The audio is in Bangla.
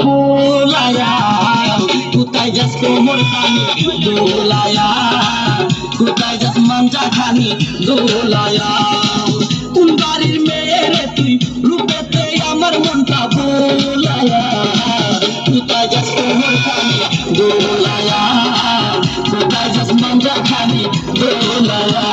ভোলায়া কোথায় যাস কোমর খানি দোলায়া কোথায় যাস মাঞ্জা খানি দোলায়া কোন বাড়ির মেয়ে রে তুই রূপেতে আমার মনটা ভোলায়া কোথায় যাস কোমর খানি দোলায়া কোথায় যাস মাঞ্জা খানি দোলায়া